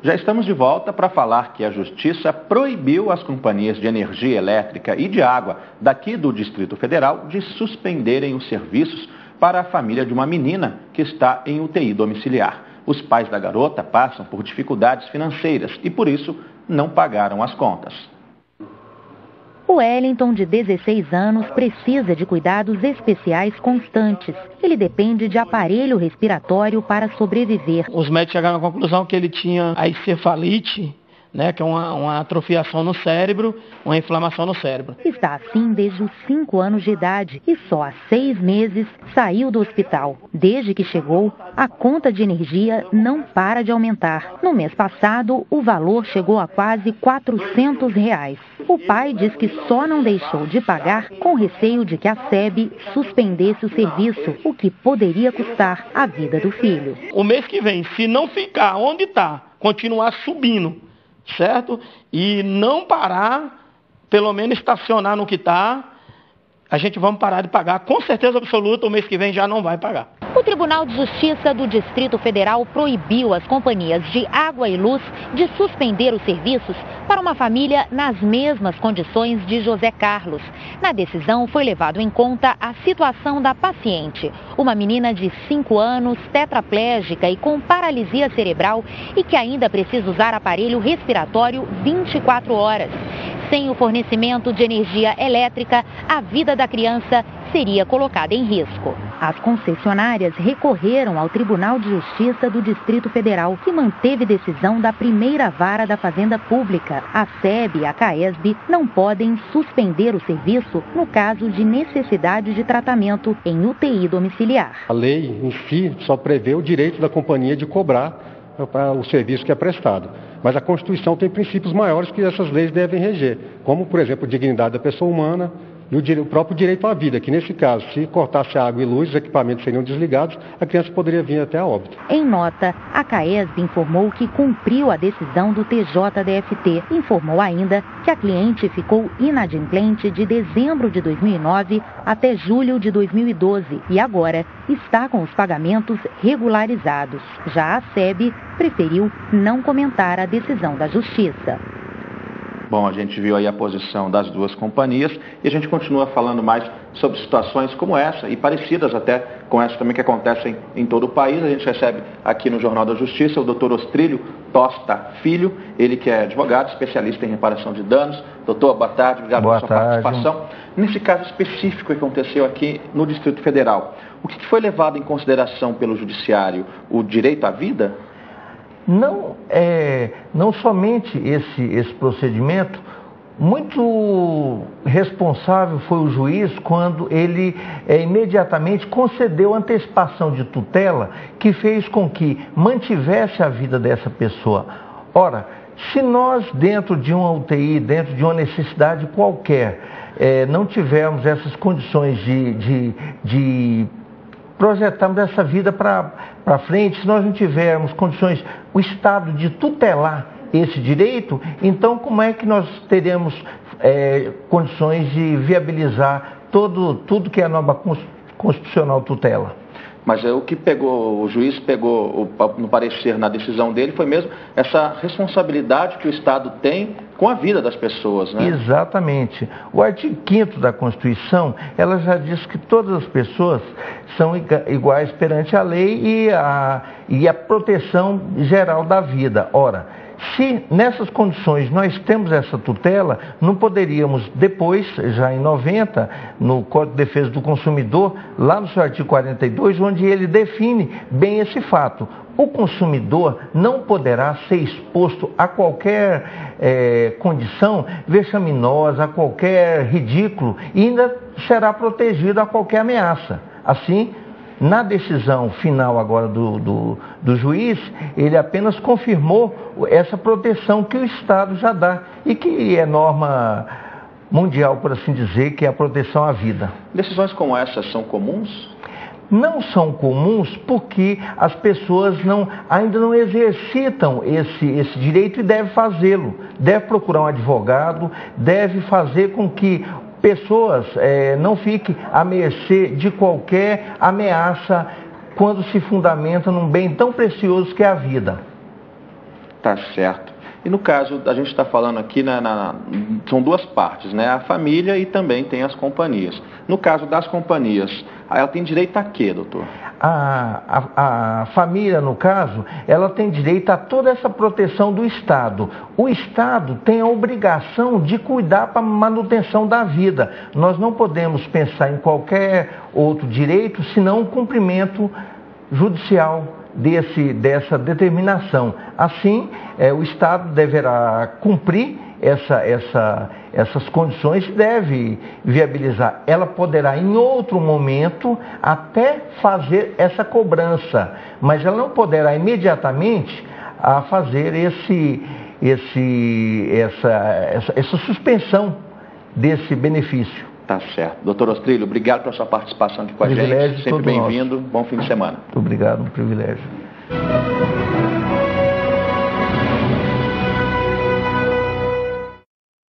Já estamos de volta para falar que a Justiça proibiu as companhias de energia elétrica e de água daqui do Distrito Federal de suspenderem os serviços para a família de uma menina que está em UTI domiciliar. Os pais da garota passam por dificuldades financeiras e, por isso, não pagaram as contas. O Wellington, de 16 anos, precisa de cuidados especiais constantes. Ele depende de aparelho respiratório para sobreviver. Os médicos chegaram à conclusão que ele tinha a encefalite, que é uma atrofiação no cérebro, uma inflamação no cérebro. Está assim desde os 5 anos de idade e só há 6 meses saiu do hospital. Desde que chegou, a conta de energia não para de aumentar. No mês passado, o valor chegou a quase R$400. O pai diz que só não deixou de pagar com receio de que a SEB suspendesse o serviço, o que poderia custar a vida do filho. O mês que vem, se não ficar onde está, continuar subindo, certo? E não parar, pelo menos estacionar no que está, a gente vamos parar de pagar. Com certeza absoluta, o mês que vem já não vai pagar. O Tribunal de Justiça do Distrito Federal proibiu as companhias de água e luz de suspender os serviços para uma família nas mesmas condições de José Carlos. Na decisão foi levado em conta a situação da paciente, uma menina de 5 anos, tetraplégica e com paralisia cerebral e que ainda precisa usar aparelho respiratório 24 horas. Sem o fornecimento de energia elétrica, a vida da criança seria colocada em risco. As concessionárias recorreram ao Tribunal de Justiça do Distrito Federal, que manteve decisão da primeira vara da Fazenda Pública. A SEB e a CAESB não podem suspender o serviço no caso de necessidade de tratamento em UTI domiciliar. A lei em si só prevê o direito da companhia de cobrar para o serviço que é prestado. Mas a Constituição tem princípios maiores que essas leis devem reger, como, por exemplo, a dignidade da pessoa humana e o próprio direito à vida, que nesse caso, se cortasse a água e luz, os equipamentos seriam desligados, a criança poderia vir até a óbito. Em nota, a CAESB informou que cumpriu a decisão do TJDFT. Informou ainda que a cliente ficou inadimplente de dezembro de 2009 até julho de 2012 e agora está com os pagamentos regularizados. Já a SEB preferiu não comentar a decisão da Justiça. Bom, a gente viu aí a posição das duas companhias e a gente continua falando mais sobre situações como essa e parecidas até com essa também que acontecem em todo o país. A gente recebe aqui no Jornal da Justiça o Dr. Ostrílio Tosta Filho, ele que é advogado, especialista em reparação de danos. Doutor, boa tarde, obrigado pela sua participação. Nesse caso específico que aconteceu aqui no Distrito Federal, o que foi levado em consideração pelo Judiciário? O direito à vida? Não somente esse procedimento, muito responsável foi o juiz quando ele imediatamente concedeu antecipação de tutela que fez com que mantivesse a vida dessa pessoa. Ora, se nós dentro de uma UTI, dentro de uma necessidade qualquer, não tivermos essas condições de projetarmos essa vida para frente, se nós não tivermos condições, o Estado de tutelar esse direito, então como é que nós teremos condições de viabilizar tudo que a norma constitucional tutela? Mas o que o juiz pegou no parecer, na decisão dele, foi mesmo essa responsabilidade que o Estado tem com a vida das pessoas, né? Exatamente. O artigo 5º da Constituição, ela já diz que todas as pessoas são iguais perante a lei e a proteção geral da vida. Ora, se nessas condições nós temos essa tutela, não poderíamos depois, já em 90, no Código de Defesa do Consumidor, lá no seu artigo 42, onde ele define bem esse fato. O consumidor não poderá ser exposto a qualquer condição vexaminosa, a qualquer ridículo, e ainda será protegido a qualquer ameaça. Assim, na decisão final agora do juiz, ele apenas confirmou essa proteção que o Estado já dá e que é norma mundial, por assim dizer, que é a proteção à vida. Decisões como essas são comuns? Não são comuns porque as pessoas ainda não exercitam esse direito e devem fazê-lo. Deve procurar um advogado, deve fazer com que pessoas não fiquem à mercê de qualquer ameaça quando se fundamenta num bem tão precioso que é a vida. Tá certo. E no caso, a gente está falando aqui, são duas partes, né? A família e também tem as companhias. No caso das companhias, ela tem direito a quê, doutor? A família, no caso, ela tem direito a toda essa proteção do Estado. O Estado tem a obrigação de cuidar para a manutenção da vida. Nós não podemos pensar em qualquer outro direito senão o cumprimento judicial dessa determinação. Assim, o Estado deverá cumprir essas condições e deve viabilizar. Ela poderá, em outro momento, até fazer essa cobrança, mas ela não poderá imediatamente fazer essa suspensão desse benefício. Tá certo. Doutor Ostrilho, obrigado pela sua participação aqui com a gente. Sempre bem-vindo. Bom fim de semana. Muito obrigado, um privilégio.